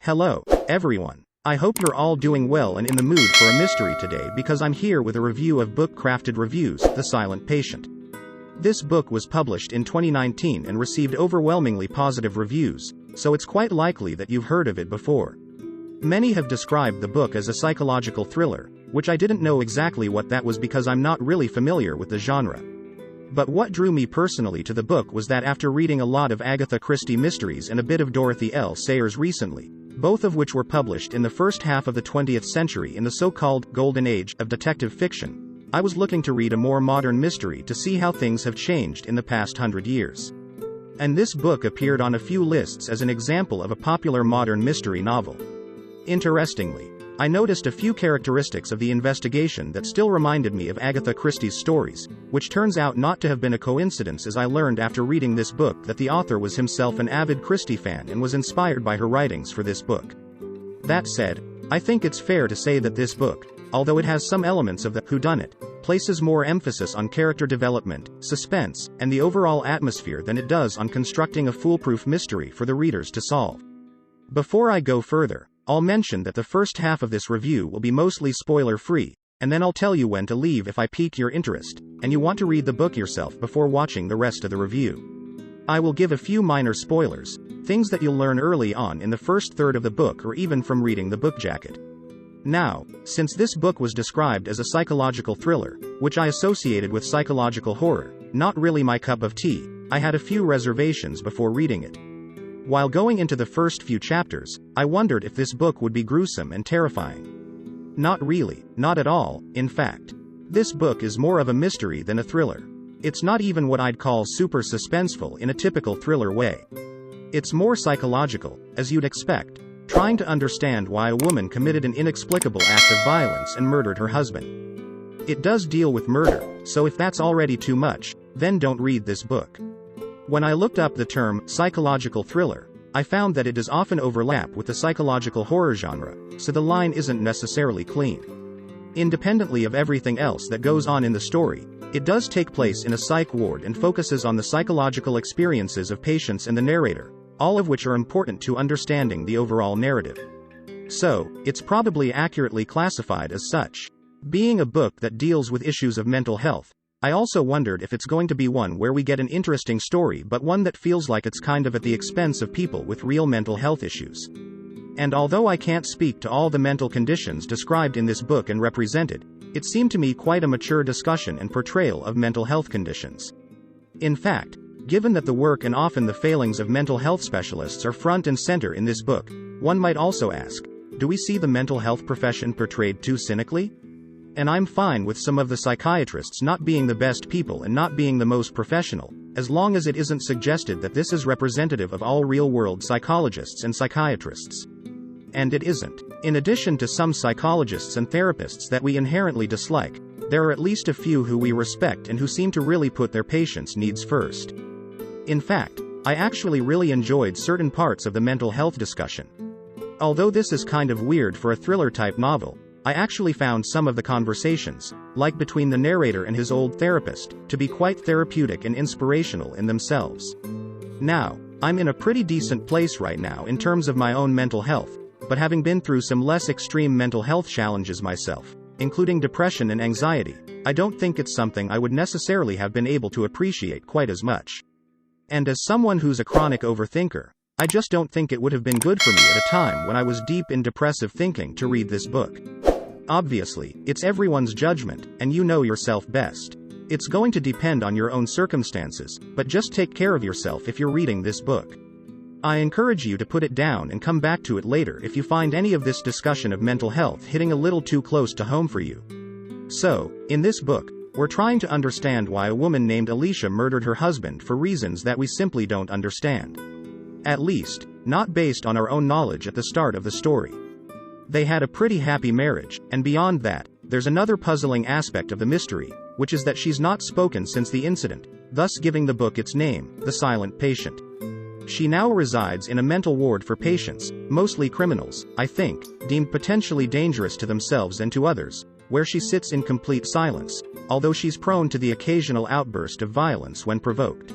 Hello, everyone. I hope you're all doing well and in the mood for a mystery today because I'm here with a review of BookCraftedReviews, The Silent Patient. This book was published in 2019 and received overwhelmingly positive reviews, so it's quite likely that you've heard of it before. Many have described the book as a psychological thriller, which I didn't know exactly what that was because I'm not really familiar with the genre. But what drew me personally to the book was that after reading a lot of Agatha Christie mysteries and a bit of Dorothy L. Sayers recently, both of which were published in the first half of the 20th century in the so-called golden age of detective fiction, I was looking to read a more modern mystery to see how things have changed in the past 100 years. And this book appeared on a few lists as an example of a popular modern mystery novel. Interestingly, I noticed a few characteristics of the investigation that still reminded me of Agatha Christie's stories, which turns out not to have been a coincidence, as I learned after reading this book that the author was himself an avid Christie fan and was inspired by her writings for this book. That said, I think it's fair to say that this book, although it has some elements of the whodunit, places more emphasis on character development, suspense, and the overall atmosphere than it does on constructing a foolproof mystery for the readers to solve. Before I go further, I'll mention that the first half of this review will be mostly spoiler-free, and then I'll tell you when to leave if I pique your interest, and you want to read the book yourself before watching the rest of the review. I will give a few minor spoilers, things that you'll learn early on in the first third of the book or even from reading the book jacket. Now, since this book was described as a psychological thriller, which I associated with psychological horror, not really my cup of tea, I had a few reservations before reading it. While going into the first few chapters, I wondered if this book would be gruesome and terrifying. Not really, not at all, in fact. This book is more of a mystery than a thriller. It's not even what I'd call super suspenseful in a typical thriller way. It's more psychological, as you'd expect, trying to understand why a woman committed an inexplicable act of violence and murdered her husband. It does deal with murder, so if that's already too much, then don't read this book. When I looked up the term psychological thriller, I found that it does often overlap with the psychological horror genre, so the line isn't necessarily clean. Independently of everything else that goes on in the story, it does take place in a psych ward and focuses on the psychological experiences of patients and the narrator, all of which are important to understanding the overall narrative. So, it's probably accurately classified as such. Being a book that deals with issues of mental health, I also wondered if it's going to be one where we get an interesting story but one that feels like it's kind of at the expense of people with real mental health issues. And although I can't speak to all the mental conditions described in this book and represented, it seemed to me quite a mature discussion and portrayal of mental health conditions. In fact, given that the work and often the failings of mental health specialists are front and center in this book, one might also ask, do we see the mental health profession portrayed too cynically? And I'm fine with some of the psychiatrists not being the best people and not being the most professional, as long as it isn't suggested that this is representative of all real-world psychologists and psychiatrists. And it isn't. In addition to some psychologists and therapists that we inherently dislike, there are at least a few who we respect and who seem to really put their patients' needs first. In fact, I actually really enjoyed certain parts of the mental health discussion. Although this is kind of weird for a thriller-type novel, I actually found some of the conversations, like between the narrator and his old therapist, to be quite therapeutic and inspirational in themselves. Now, I'm in a pretty decent place right now in terms of my own mental health, but having been through some less extreme mental health challenges myself, including depression and anxiety, I don't think it's something I would necessarily have been able to appreciate quite as much. And as someone who's a chronic overthinker, I just don't think it would have been good for me at a time when I was deep in depressive thinking to read this book. Obviously, it's everyone's judgment, and you know yourself best. It's going to depend on your own circumstances, but just take care of yourself if you're reading this book. I encourage you to put it down and come back to it later if you find any of this discussion of mental health hitting a little too close to home for you. So, in this book, we're trying to understand why a woman named Alicia murdered her husband for reasons that we simply don't understand. At least, not based on our own knowledge at the start of the story. They had a pretty happy marriage, and beyond that, there's another puzzling aspect of the mystery, which is that she's not spoken since the incident, thus giving the book its name, The Silent Patient. She now resides in a mental ward for patients, mostly criminals, I think, deemed potentially dangerous to themselves and to others, where she sits in complete silence, although she's prone to the occasional outburst of violence when provoked.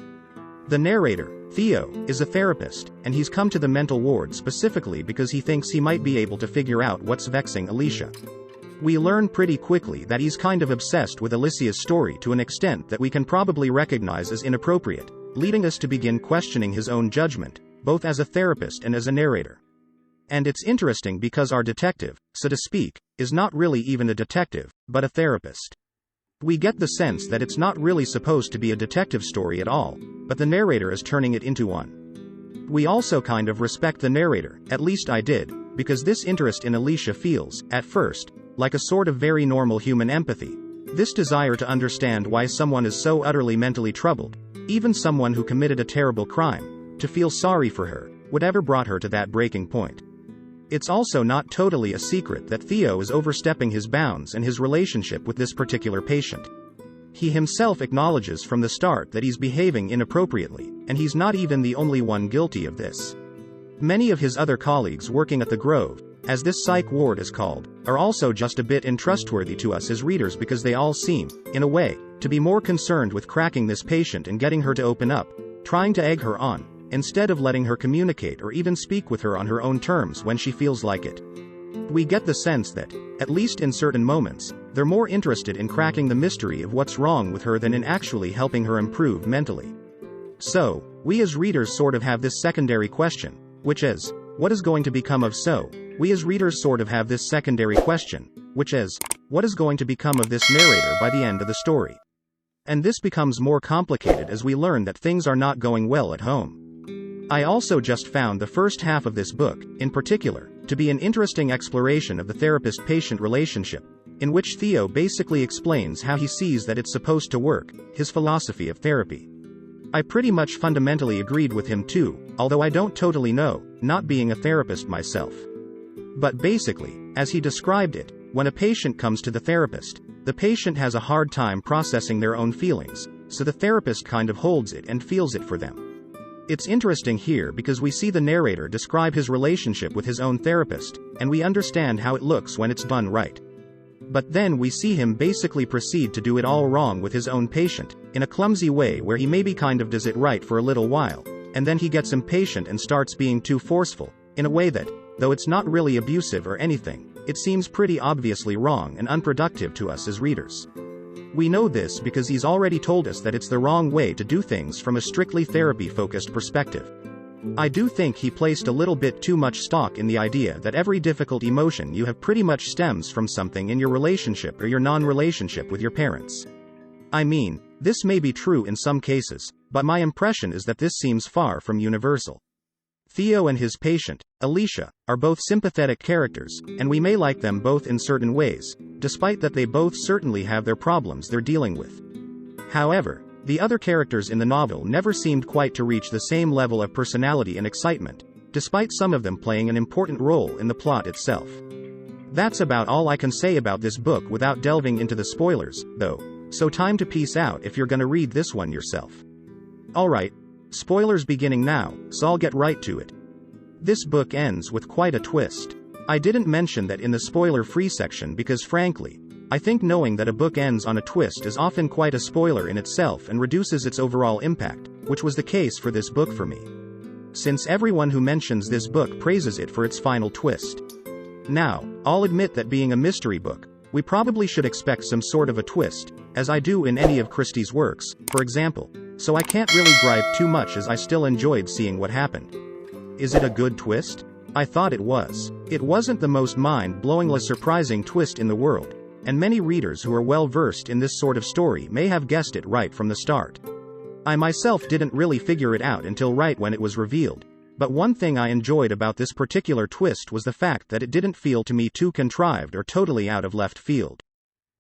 The narrator, Theo is a therapist, and he's come to the mental ward specifically because he thinks he might be able to figure out what's vexing Alicia. We learn pretty quickly that he's kind of obsessed with Alicia's story to an extent that we can probably recognize as inappropriate, leading us to begin questioning his own judgment, both as a therapist and as a narrator. And it's interesting because our detective, so to speak, is not really even a detective, but a therapist. We get the sense that it's not really supposed to be a detective story at all, but the narrator is turning it into one. We also kind of respect the narrator, at least I did, because this interest in Alicia feels, at first, like a sort of very normal human empathy. This desire to understand why someone is so utterly mentally troubled, even someone who committed a terrible crime, to feel sorry for her, whatever brought her to that breaking point. It's also not totally a secret that Theo is overstepping his bounds in his relationship with this particular patient. He himself acknowledges from the start that he's behaving inappropriately, and he's not even the only one guilty of this. Many of his other colleagues working at the Grove, as this psych ward is called, are also just a bit untrustworthy to us as readers because they all seem, in a way, to be more concerned with cracking this patient and getting her to open up, trying to egg her on, instead of letting her communicate or even speak with her on her own terms when she feels like it. We get the sense that, at least in certain moments, they're more interested in cracking the mystery of what's wrong with her than in actually helping her improve mentally. So, we as readers sort of have this secondary question, which is, what is going to become of So? We as readers sort of have this secondary question, which is, what is going to become of this narrator by the end of the story? And this becomes more complicated as we learn that things are not going well at home. I also just found the first half of this book, in particular, to be an interesting exploration of the therapist-patient relationship, in which Theo basically explains how he sees that it's supposed to work, his philosophy of therapy. I pretty much fundamentally agreed with him too, although I don't totally know, not being a therapist myself. But basically, as he described it, when a patient comes to the patient has a hard time processing their own feelings, so the therapist kind of holds it and feels it for them. It's interesting here because we see the narrator describe his relationship with his own therapist, and we understand how it looks when it's done right. But then we see him basically proceed to do it all wrong with his own patient, in a clumsy way where he maybe kind of does it right for a little while, and then he gets impatient and starts being too forceful, in a way that, though it's not really abusive or anything, it seems pretty obviously wrong and unproductive to us as readers. We know this because he's already told us that it's the wrong way to do things from a strictly therapy-focused perspective. I do think he placed a little bit too much stock in the idea that every difficult emotion you have pretty much stems from something in your relationship or your non-relationship with your parents. I mean, this may be true in some cases, but my impression is that this seems far from universal. Theo and his patient, Alicia, are both sympathetic characters, and we may like them both in certain ways, despite that they both certainly have their problems they're dealing with. However, the other characters in the novel never seemed quite to reach the same level of personality and excitement, despite some of them playing an important role in the plot itself. That's about all I can say about this book without delving into the spoilers, though, so time to peace out if you're gonna read this one yourself. Alright. Spoilers beginning now, so I'll get right to it. This book ends with quite a twist. I didn't mention that in the spoiler-free section because frankly, I think knowing that a book ends on a twist is often quite a spoiler in itself and reduces its overall impact, which was the case for this book for me. Since everyone who mentions this book praises it for its final twist. Now, I'll admit that being a mystery book, we probably should expect some sort of a twist, as I do in any of Christie's works, for example, so I can't really gripe too much as I still enjoyed seeing what happened. Is it a good twist? I thought it was. It wasn't the most mind-blowingly surprising twist in the world, and many readers who are well-versed in this sort of story may have guessed it right from the start. I myself didn't really figure it out until right when it was revealed, but one thing I enjoyed about this particular twist was the fact that it didn't feel to me too contrived or totally out of left field.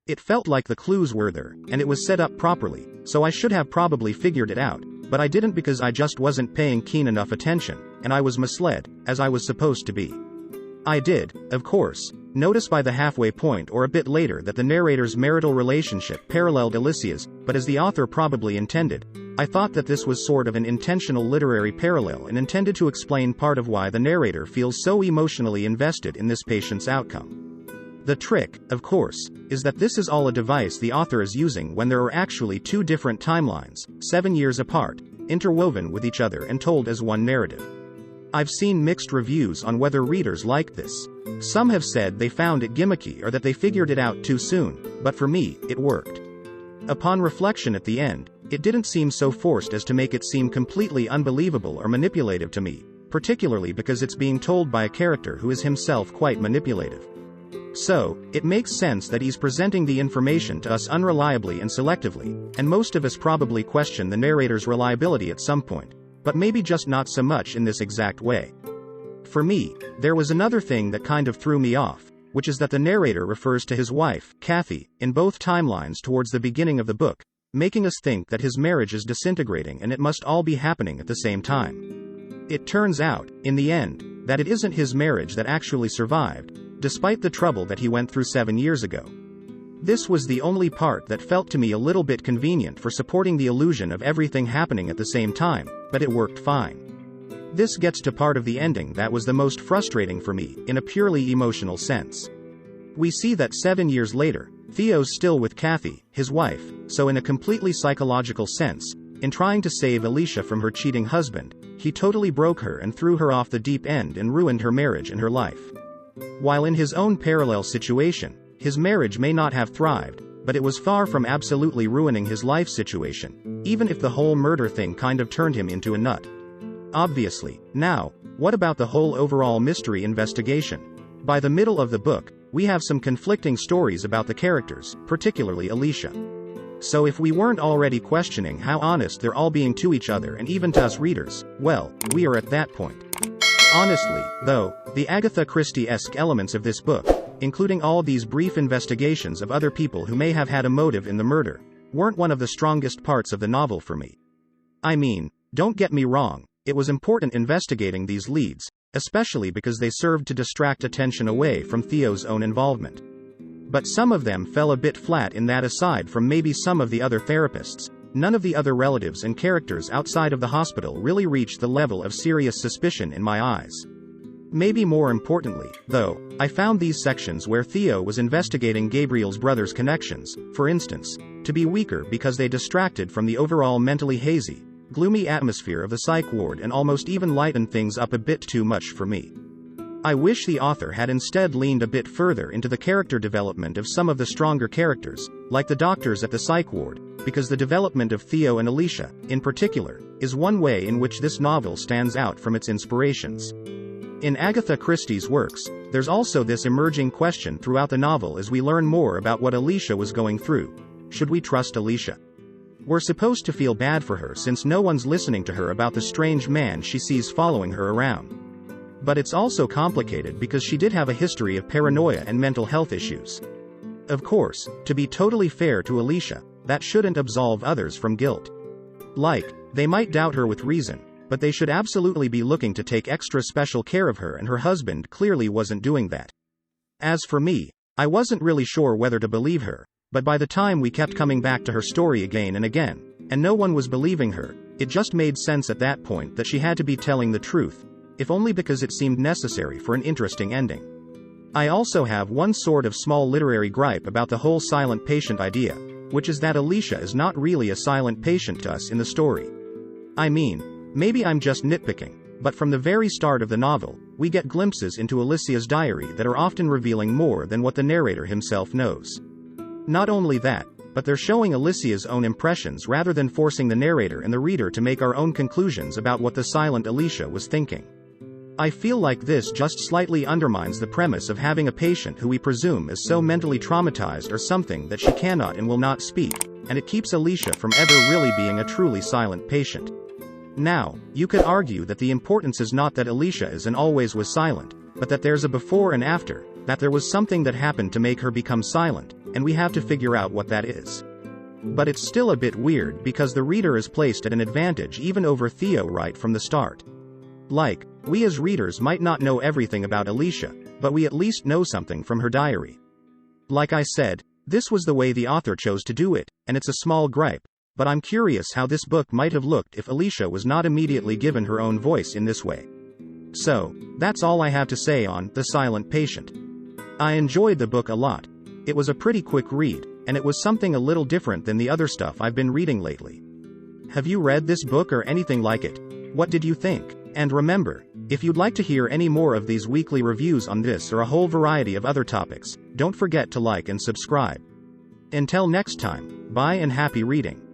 It felt like the clues were there, and it was set up properly, so I should have probably figured it out, but I didn't because I just wasn't paying keen enough attention, and I was misled, as I was supposed to be. I did, of course, notice by the halfway point or a bit later that the narrator's marital relationship paralleled Alicia's, but as the author probably intended, I thought that this was sort of an intentional literary parallel and intended to explain part of why the narrator feels so emotionally invested in this patient's outcome. The trick, of course, is that this is all a device the author is using when there are actually two different timelines, 7 years apart, interwoven with each other and told as one narrative. I've seen mixed reviews on whether readers like this. Some have said they found it gimmicky or that they figured it out too soon, but for me, it worked. Upon reflection at the end, it didn't seem so forced as to make it seem completely unbelievable or manipulative to me, particularly because it's being told by a character who is himself quite manipulative. So, it makes sense that he's presenting the information to us unreliably and selectively, and most of us probably question the narrator's reliability at some point, but maybe just not so much in this exact way. For me, there was another thing that kind of threw me off, which is that the narrator refers to his wife, Kathy, in both timelines towards the beginning of the book, making us think that his marriage is disintegrating and it must all be happening at the same time. It turns out, in the end, that it isn't his marriage that actually survived, despite the trouble that he went through 7 years ago. This was the only part that felt to me a little bit convenient for supporting the illusion of everything happening at the same time, but it worked fine. This gets to part of the ending that was the most frustrating for me, in a purely emotional sense. We see that 7 years later, Theo's still with Kathy, his wife, so in a completely psychological sense, in trying to save Alicia from her cheating husband, he totally broke her and threw her off the deep end and ruined her marriage and her life. While in his own parallel situation, his marriage may not have thrived, but it was far from absolutely ruining his life situation, even if the whole murder thing kind of turned him into a nut. Obviously. Now, what about the whole overall mystery investigation? By the middle of the book, we have some conflicting stories about the characters, particularly Alicia. So if we weren't already questioning how honest they're all being to each other and even to us readers, well, we are at that point. Honestly, though, the Agatha Christie-esque elements of this book, including all these brief investigations of other people who may have had a motive in the murder, weren't one of the strongest parts of the novel for me. I mean, don't get me wrong, it was important investigating these leads, especially because they served to distract attention away from Theo's own involvement. But some of them fell a bit flat in that aside from maybe some of the other therapists, none of the other relatives and characters outside of the hospital really reached the level of serious suspicion in my eyes. Maybe more importantly, though, I found these sections where Theo was investigating Gabriel's brother's connections, for instance, to be weaker because they distracted from the overall mentally hazy, gloomy atmosphere of the psych ward and almost even lightened things up a bit too much for me. I wish the author had instead leaned a bit further into the character development of some of the stronger characters, like the doctors at the psych ward, because the development of Theo and Alicia, in particular, is one way in which this novel stands out from its inspirations. In Agatha Christie's works, there's also this emerging question throughout the novel as we learn more about what Alicia was going through. Should we trust Alicia? We're supposed to feel bad for her since no one's listening to her about the strange man she sees following her around. But it's also complicated because she did have a history of paranoia and mental health issues. Of course, to be totally fair to Alicia, that shouldn't absolve others from guilt. Like, they might doubt her with reason, but they should absolutely be looking to take extra special care of her, and her husband clearly wasn't doing that. As for me, I wasn't really sure whether to believe her, but by the time we kept coming back to her story again and again, and no one was believing her, it just made sense at that point that she had to be telling the truth, if only because it seemed necessary for an interesting ending. I also have one sort of small literary gripe about the whole silent patient idea, which is that Alicia is not really a silent patient to us in the story. I mean, maybe I'm just nitpicking, but from the very start of the novel, we get glimpses into Alicia's diary that are often revealing more than what the narrator himself knows. Not only that, but they're showing Alicia's own impressions rather than forcing the narrator and the reader to make our own conclusions about what the silent Alicia was thinking. I feel like this just slightly undermines the premise of having a patient who we presume is so mentally traumatized or something that she cannot and will not speak, and it keeps Alicia from ever really being a truly silent patient. Now, you could argue that the importance is not that Alicia is and always was silent, but that there's a before and after, that there was something that happened to make her become silent, and we have to figure out what that is. But it's still a bit weird because the reader is placed at an advantage even over Theo right from the start. Like, we as readers might not know everything about Alicia, but we at least know something from her diary. Like I said, this was the way the author chose to do it, and it's a small gripe, but I'm curious how this book might have looked if Alicia was not immediately given her own voice in this way. So, that's all I have to say on The Silent Patient. I enjoyed the book a lot. It was a pretty quick read, and it was something a little different than the other stuff I've been reading lately. Have you read this book or anything like it? What did you think? And remember, if you'd like to hear any more of these weekly reviews on this or a whole variety of other topics, don't forget to like and subscribe. Until next time, bye and happy reading.